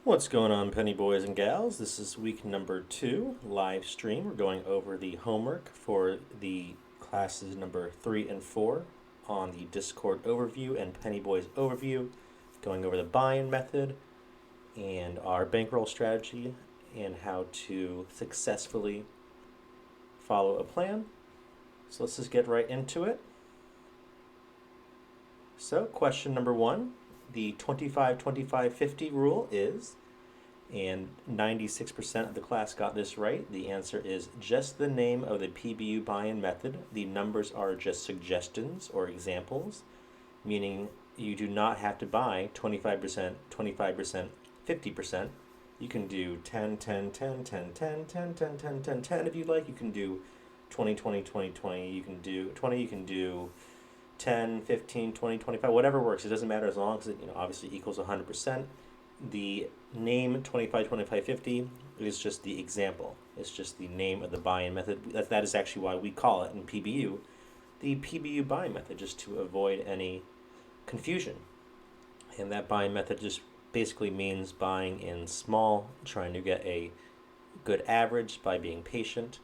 What's going on, Penny Boys and Gals? This is week number 2, live stream. We're going over the homework for the classes number 3 and 4 on the Discord overview and Penny Boys overview, going over the buy-in method and our bankroll strategy and how to successfully follow a plan. So let's just get right into it. So question number 1, the 25-25-50 rule is, and 96% of the class got this right. The answer is just the name of the PBU buy-in method. The numbers are just suggestions or examples, meaning you do not have to buy 25%, 25%, 50%. You can do 10, 10, 10, 10, 10, 10, 10, 10, 10, 10 if you like. You can do 20, 20, 20, 20. You can do 20, you can do 10, 15, 20, 25, whatever works. It doesn't matter as long as it obviously equals 100%. The name 25, 25, 50 is just the example. It's just the name of the buy-in method. That is actually why we call it in PBU the PBU buy-in method, just to avoid any confusion. And that buy-in method just basically means buying in small, trying to get a good average by being patient,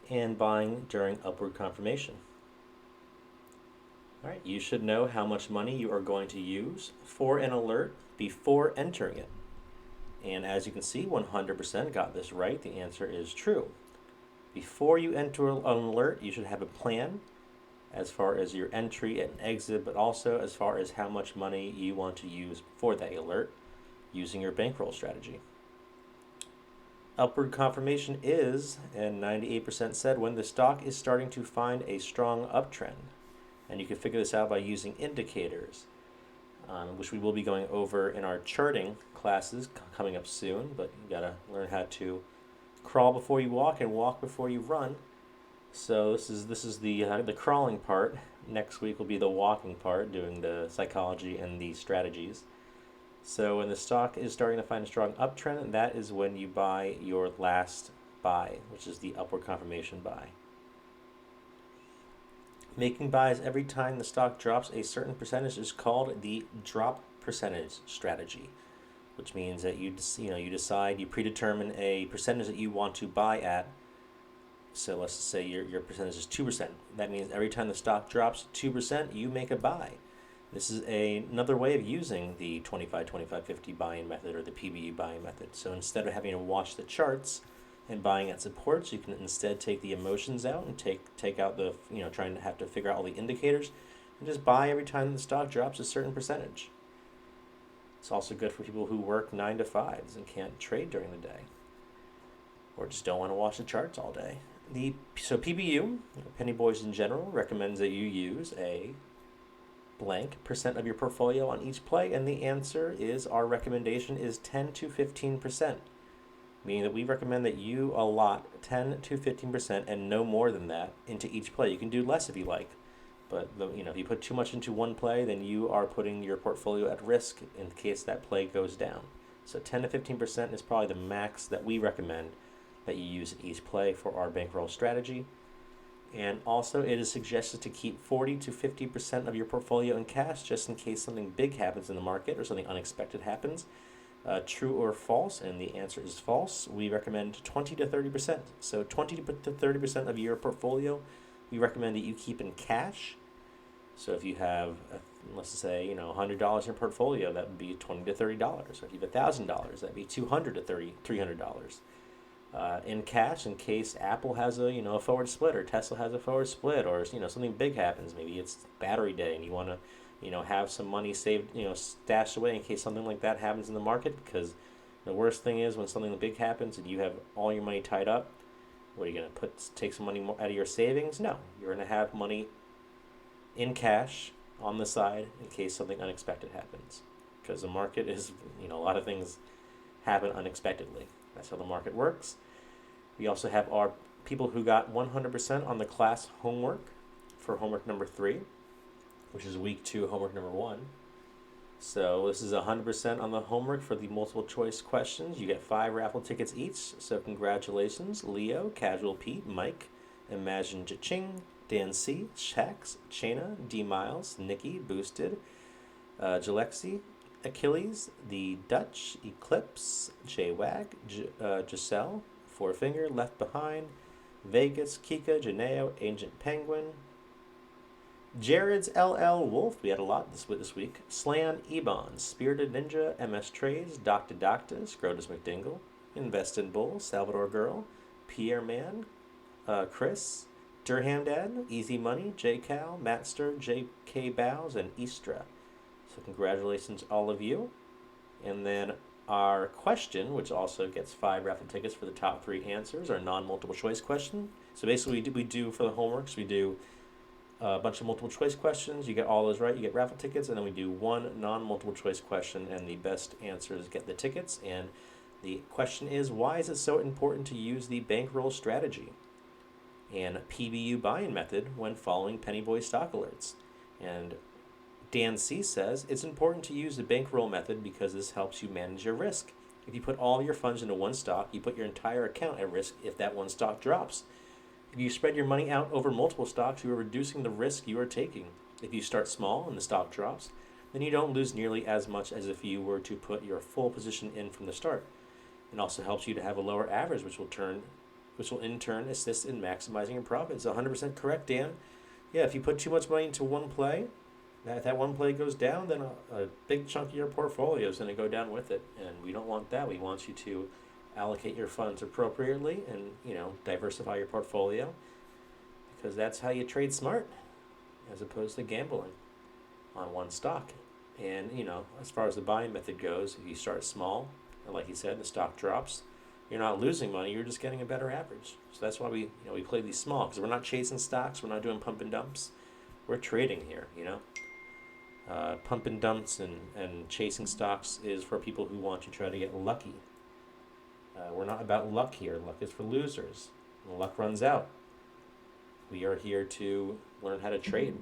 and buying during upward confirmation. All right, you should know how much money you are going to use for an alert before entering it. And as you can see, 100% got this right. The answer is true. Before you enter an alert, you should have a plan as far as your entry and exit, but also as far as how much money you want to use for that alert using your bankroll strategy. Upward confirmation is, and 98% said, when the stock is starting to find a strong uptrend. And you can figure this out by using indicators, which we will be going over in our charting classes coming up soon. But you gotta learn how to crawl before you walk and walk before you run. So this is the crawling part. Next week will be the walking part, doing the psychology and the strategies. So when the stock is starting to find a strong uptrend, that is when you buy your last buy, which is the upward confirmation buy. Making buys every time the stock drops a certain percentage is called the drop percentage strategy, which means that you predetermine a percentage that you want to buy at. So let's say your percentage is 2%. That means every time the stock drops 2%, you make a buy. This is another way of using the 25-25-50 buy-in method, or the PBU buy-in method. So instead of having to watch the charts and buying at supports, you can instead take the emotions out and take out the, trying to have to figure out all the indicators, and just buy every time the stock drops a certain percentage. It's also good for people who work 9 to 5s and can't trade during the day, or just don't want to watch the charts all day. So PBU, Penny Boys in general, recommends that you use a blank percent of your portfolio on each play, and the answer is, our recommendation is 10 to 15%. Meaning that we recommend that you allot 10 to 15% and no more than that into each play. You can do less if you like, but if you put too much into one play, then you are putting your portfolio at risk in case that play goes down. So 10 to 15% is probably the max that we recommend that you use in each play for our bankroll strategy. And also, it is suggested to keep 40 to 50% of your portfolio in cash, just in case something big happens in the market or something unexpected happens. True or false? And the answer is false. We recommend 20 to 30%. So 20 to 30% of your portfolio, we recommend that you keep in cash. So if you have, let's say, $100 in your portfolio, that would be $20 to $30. So if you have $1,000, that'd be $200 to $300. In cash, in case Apple has a forward split, or Tesla has a forward split, or something big happens. Maybe it's battery day and you want to have some money saved, stashed away in case something like that happens in the market. Because the worst thing is when something big happens and you have all your money tied up, what are you going to take some money out of your savings? No, you're going to have money in cash on the side in case something unexpected happens. Because the market is, a lot of things happen unexpectedly. That's how the market works. We also have our people who got 100% on the class homework for homework number 3, which is week 2, homework number 1. So this is 100% on the homework for the multiple choice questions. You get 5 raffle tickets each. So congratulations, Leo, Casual Pete, Mike, Imagine Ching, Dan C, Shax, Chena, D Miles, Nikki, Boosted, Jalexi, Achilles, the Dutch, Eclipse, J-Wag, Giselle, Four Finger, Left Behind, Vegas, Kika, Janeo, Ancient Penguin, Jared's LL Wolf, we had a lot this week, Slan, Ebon, Spirited Ninja, MS Trades, Dr. Doctor, Scrotus McDingle, Invest in Bull, Salvador Girl, Pierre Man, Chris, Durham Dad, Easy Money, J Cal, Matster, JK Bows, and Eastra. So congratulations all of you. And then our question, which also gets 5 raffle tickets for the top 3 answers, our non-multiple choice question. So basically we do for the homeworks, we do a bunch of multiple choice questions. You get all those right, you get raffle tickets, and then we do one non-multiple choice question, and the best answers get the tickets. And the question is, why is it so important to use the bankroll strategy and PBU buy-in method when following Penny Boy stock alerts? And Dan C says, it's important to use the bankroll method because this helps you manage your risk. If you put all your funds into one stock, you put your entire account at risk if that one stock drops. If you spread your money out over multiple stocks, you are reducing the risk you are taking. If you start small and the stock drops, then you don't lose nearly as much as if you were to put your full position in from the start. It also helps you to have a lower average, which will in turn assist in maximizing your profits. 100% correct, Dan. Yeah, if you put too much money into one play, if that one play goes down, then a big chunk of your portfolio is going to go down with it, and we don't want that. We want you to allocate your funds appropriately and diversify your portfolio, because that's how you trade smart as opposed to gambling on one stock. And as far as the buying method goes, if you start small, and like you said, the stock drops, you're not losing money, you're just getting a better average. So that's why we play these small, because we're not chasing stocks, we're not doing pump and dumps, we're trading here. Pump and dumps and chasing stocks is for people who want to try to get lucky. We're not about luck here. Luck is for losers. When luck runs out, we are here to learn how to trade.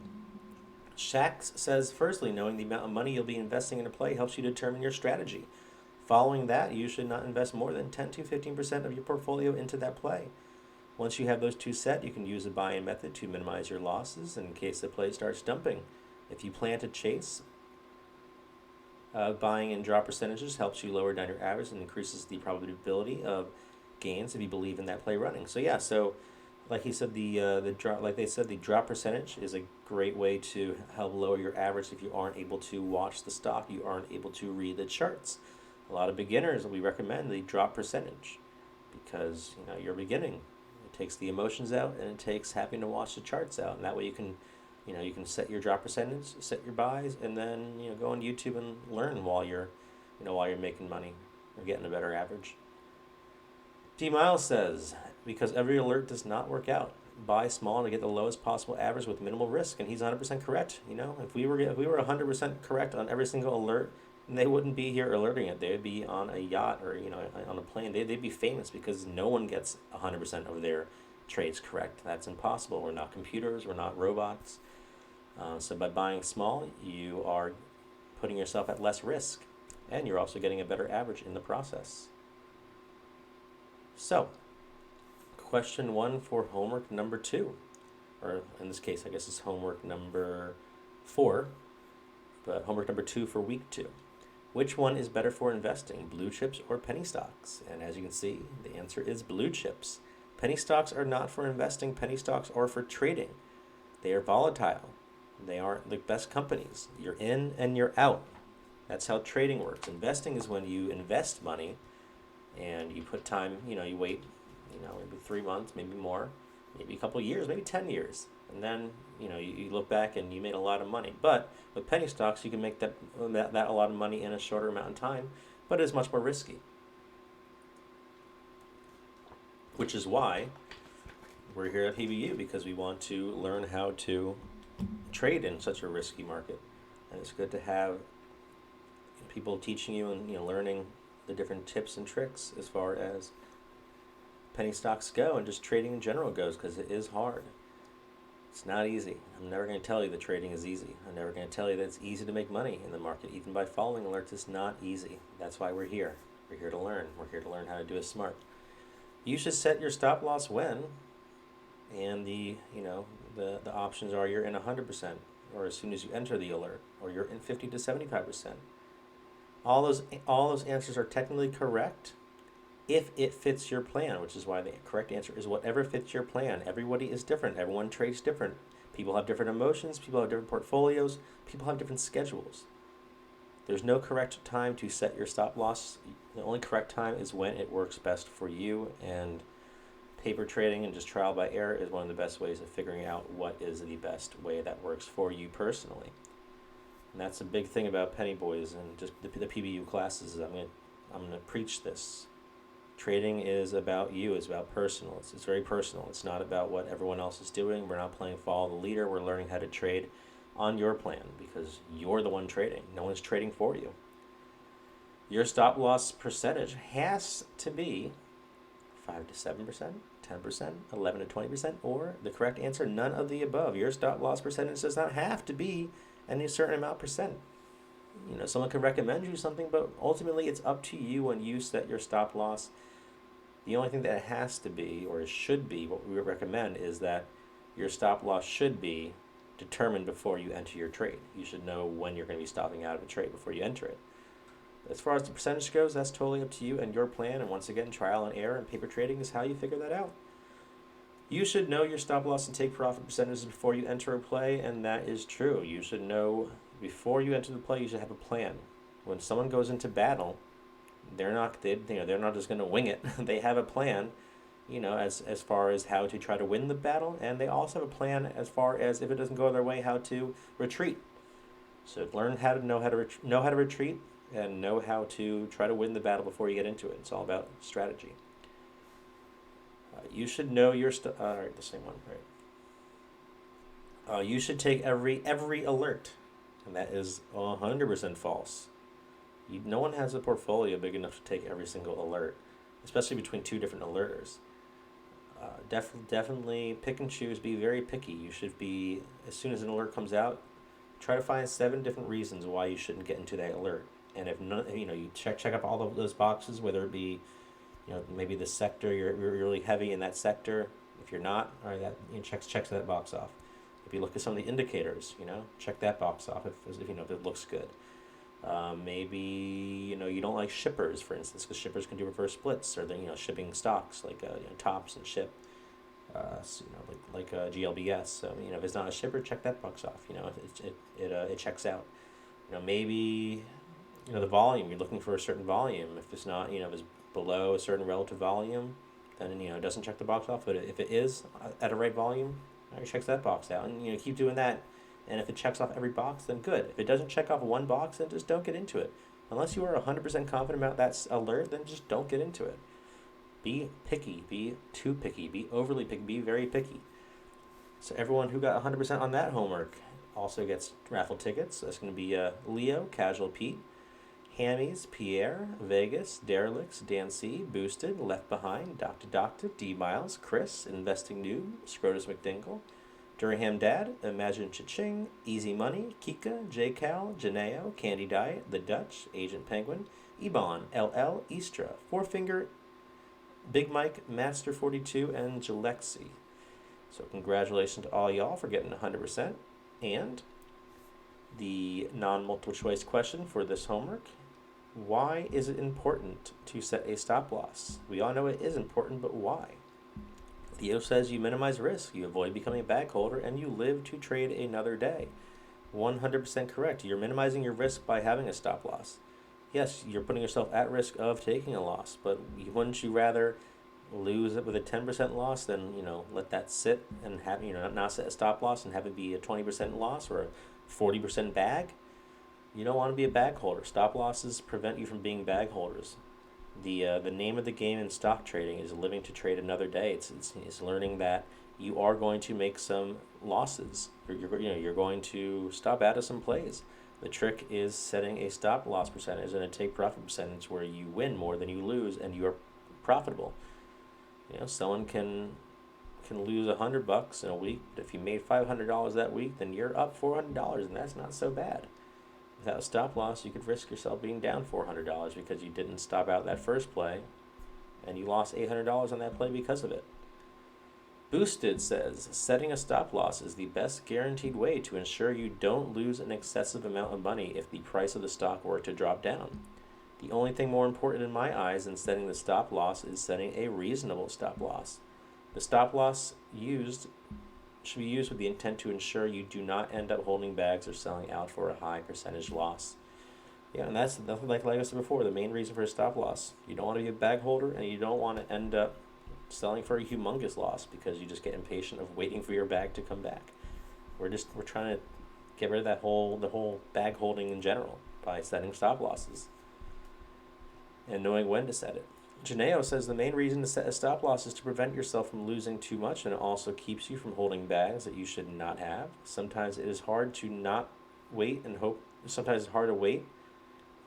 Shax says, firstly, knowing the amount of money you'll be investing in a play helps you determine your strategy. Following that, you should not invest more than 10 to 15% of your portfolio into that play. Once you have those two set, you can use a buy-in method to minimize your losses in case the play starts dumping. If you plan to chase, buying in drop percentages helps you lower down your average and increases the probability of gains if you believe in that play running. So yeah, like he said, the drop percentage is a great way to help lower your average if you aren't able to watch the stock, you aren't able to read the charts. A lot of beginners, we recommend the drop percentage because you're beginning. It takes the emotions out and it takes having to watch the charts out, and that way you can set your drop percentage, set your buys, and then go on YouTube and learn while you're making money or getting a better average. D Miles says, because every alert does not work out. Buy small to get the lowest possible average with minimal risk, and he's 100% correct. If we were 100% correct on every single alert, they wouldn't be here alerting it. They would be on a yacht or on a plane. They'd be famous because no one gets 100% of their trades correct. That's impossible. We're not computers. We're not robots. So by buying small, you are putting yourself at less risk, and you're also getting a better average in the process. So, question 1 for homework number 2, or in this case, I guess it's homework number 4, but homework number 2 for week 2. Which one is better for investing, blue chips or penny stocks? And as you can see, the answer is blue chips. Penny stocks are not for investing. Penny stocks are for trading. They are volatile. They aren't the best companies. You're in and you're out. That's how trading works. Investing is when you invest money and you put time, you wait, maybe 3 months, maybe more, maybe a couple of years, maybe 10 years. And then, you look back and you made a lot of money. But with penny stocks, you can make that a lot of money in a shorter amount of time, but it's much more risky. Which is why we're here at PBU, because we want to learn how to trade in such a risky market. And it's good to have people teaching you and learning the different tips and tricks as far as penny stocks go and just trading in general goes, because it is hard. It's not easy. I'm never going to tell you that trading is easy. I'm never going to tell you that it's easy to make money in the market. Even by following alerts, it's not easy. That's why we're here. We're here to learn. We're here to learn how to do it smart. You should set your stop loss when, and the options are you're in 100%, or as soon as you enter the alert, or you're in 50 to 75%. All those answers are technically correct if it fits your plan, which is why the correct answer is whatever fits your plan. Everybody is different. Everyone trades different. People have different emotions. People have different portfolios. People have different schedules. There's no correct time to set your stop loss. The only correct time is when it works best for you. And paper trading and just trial by error is one of the best ways of figuring out what is the best way that works for you personally. And that's a big thing about Penny Boys and just the PBU classes. Is I'm gonna preach this. Trading is about you. It's about personal. It's very personal. It's not about what everyone else is doing. We're not playing follow the leader. We're learning how to trade on your plan because you're the one trading. No one's trading for you. Your stop loss percentage has to be 5 to 7%, 10%, 11 to 20%, or the correct answer, none of the above. Your stop loss percentage does not have to be any certain amount percent. Someone can recommend you something, but ultimately it's up to you when you set your stop loss. The only thing that it has to be, or it should be, what we would recommend is that your stop loss should be determined before you enter your trade. You should know when you're going to be stopping out of a trade before you enter it. As far as the percentage goes, that's totally up to you and your plan. And once again, trial and error and paper trading is how you figure that out. You should know your stop loss and take profit percentages before you enter a play, and that is true. You should know before you enter the play. You should have a plan. When someone goes into battle, they're not just going to wing it. They have a plan, as far as how to try to win the battle, and they also have a plan as far as if it doesn't go their way, how to retreat. So learn how to know how to retreat and know how to try to win the battle before you get into it. It's all about strategy. You should know your all right, the same one, right? You should take every alert, and that is 100% false. No one has a portfolio big enough to take every single alert, especially between two different alerters. Definitely pick and choose. Be very picky. You should be, as soon as an alert comes out, try to find 7 different reasons why you shouldn't get into that alert. And if none, you check up all of those boxes, whether it be, maybe the sector you're really heavy in that sector. If you're not, all right, that checks that box off. If you look at some of the indicators, check that box off if it looks good. Maybe you don't like shippers, for instance, because shippers can do reverse splits, or shipping stocks like Tops and Ship, like GLBS. So if it's not a shipper, check that box off. It checks out. Maybe the volume, you're looking for a certain volume. If it's not, if it's below a certain relative volume, then it doesn't check the box off. But if it is at a right volume, it checks that box out, and keep doing that. And if it checks off every box, then good. If it doesn't check off one box, then just don't get into it. Unless you are 100% confident about that alert, then just don't get into it. Be picky. Be too picky. Be overly picky. Be very picky. So everyone who got 100% on that homework also gets raffle tickets. That's going to be Leo, Casual Pete, Hammies, Pierre, Vegas, Derelicts, Dan C, Boosted, Left Behind, Dr. D Miles, Chris, Investing Noob, Scrotus McDingle, Durham Dad, Imagine Cha-Ching, Easy Money, Kika, J-Cal, Janeo, Candy Diet, The Dutch, Agent Penguin, Ebon, LL, Istra, Fourfinger, Big Mike, Master42, and Jalexi. So congratulations to all y'all for getting 100%. And the non-multiple choice question for this homework: why is it important to set a stop loss? We all know it is important, but why? Theo says you minimize risk, you avoid becoming a bag holder, and you live to trade another day. 100% correct. You're minimizing your risk by having a stop loss. Yes, you're putting yourself at risk of taking a loss, but wouldn't you rather lose it with a 10% loss than, let that sit and have, not set a stop loss and have it be a 20% loss or a 40% bag? You don't want to be a bag holder. Stop losses prevent you from being bag holders. The name of the game in stock trading is living to trade another day. It's learning that you are going to make some losses. You're going to stop out of some plays. The trick is setting a stop loss percentage and a take profit percentage where you win more than you lose and you are profitable. Someone can lose $100 in a week, but if you made $500 that week, then you're up $400, and that's not so bad. Without a stop loss, you could risk yourself being down $400 because you didn't stop out that first play, and you lost $800 on that play because of it. Boosted says, setting a stop loss is the best guaranteed way to ensure you don't lose an excessive amount of money if the price of the stock were to drop down. The only thing more important in my eyes than setting the stop loss is setting a reasonable stop loss. The stop loss should be used with the intent to ensure you do not end up holding bags or selling out for a high percentage loss. Yeah, and that's like I said before, the main reason for a stop loss. You don't want to be a bag holder, and you don't want to end up selling for a humongous loss because you just get impatient of waiting for your bag to come back. We're trying to get rid of the whole bag holding in general by setting stop losses and knowing when to set it. Janeo says the main reason to set a stop loss is to prevent yourself from losing too much, and it also keeps you from holding bags that you should not have. Sometimes it is hard to not wait and hope. Sometimes it's hard to wait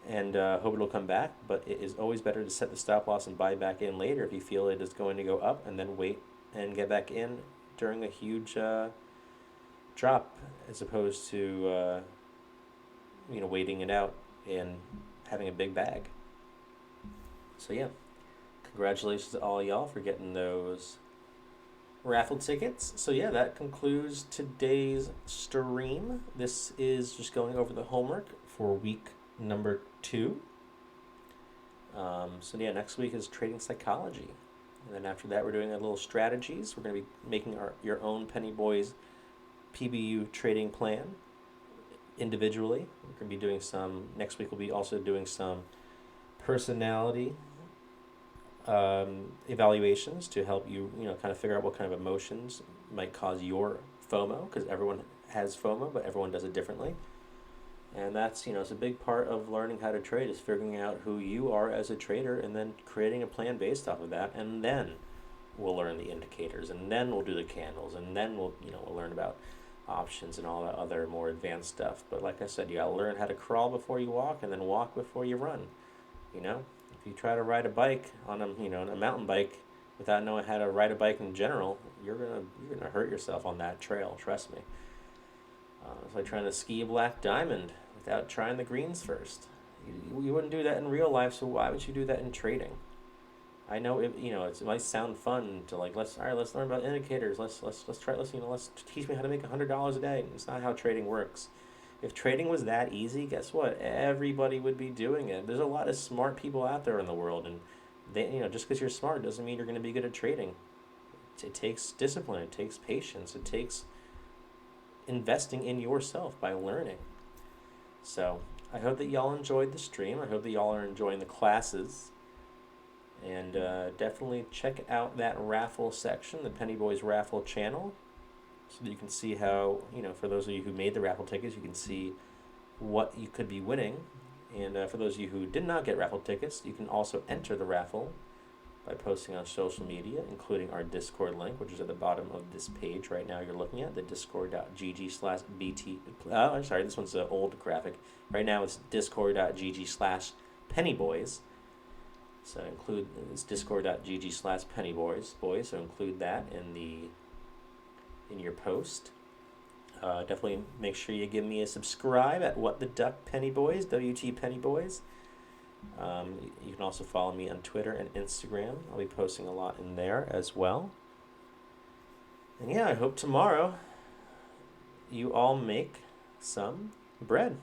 and hope it'll come back, but it is always better to set the stop loss and buy back in later if you feel it is going to go up, and then wait and get back in during a huge drop, as opposed to waiting it out and having a big bag. So yeah, congratulations to all y'all for getting those raffle tickets. So yeah, that concludes today's stream. This is just going over the homework for week number 2. So yeah, next week is trading psychology, and then after that we're doing a little strategies. We're going to be making your own Penny Boys PBU trading plan individually. We're going to be doing some next week. We'll be also doing some personality evaluations to help you kind of figure out what kind of emotions might cause your FOMO, because everyone has FOMO, but everyone does it differently. And that's, it's a big part of learning how to trade, is figuring out who you are as a trader and then creating a plan based off of that. And then we'll learn the indicators, and then we'll do the candles, and then we'll learn about options and all that other more advanced stuff. But like I said, you gotta learn how to crawl before you walk, and then walk before you run. If you try to ride a bike on a mountain bike without knowing how to ride a bike in general, you're gonna hurt yourself on that trail. Trust me. It's like trying to ski a black diamond without trying the greens first. You wouldn't do that in real life, so why would you do that in trading? I know it might sound fun to let's learn about indicators. Let's teach me how to make $100 a day. It's not how trading works. If trading was that easy, guess what? Everybody would be doing it. There's a lot of smart people out there in the world, and they just because you're smart doesn't mean you're going to be good at trading. It takes discipline. It takes patience. It takes investing in yourself by learning. So I hope that y'all enjoyed the stream. I hope that y'all are enjoying the classes. And definitely check out that raffle section, the Penny Boys raffle channel, so that you can see how, for those of you who made the raffle tickets, you can see what you could be winning. And for those of you who did not get raffle tickets, you can also enter the raffle by posting on social media, including our Discord link, which is at the bottom of this page right now you're looking at, the discord.gg/bt. I'm sorry, this one's an old graphic. Right now it's discord.gg/pennyboys. So it's discord.gg/pennyboys, so include that in your post. Definitely make sure you give me a subscribe at What the Duck Penny Boys, WT Penny Boys. You can also follow me on Twitter and Instagram. I'll be posting a lot in there as well. And yeah, I hope tomorrow you all make some bread.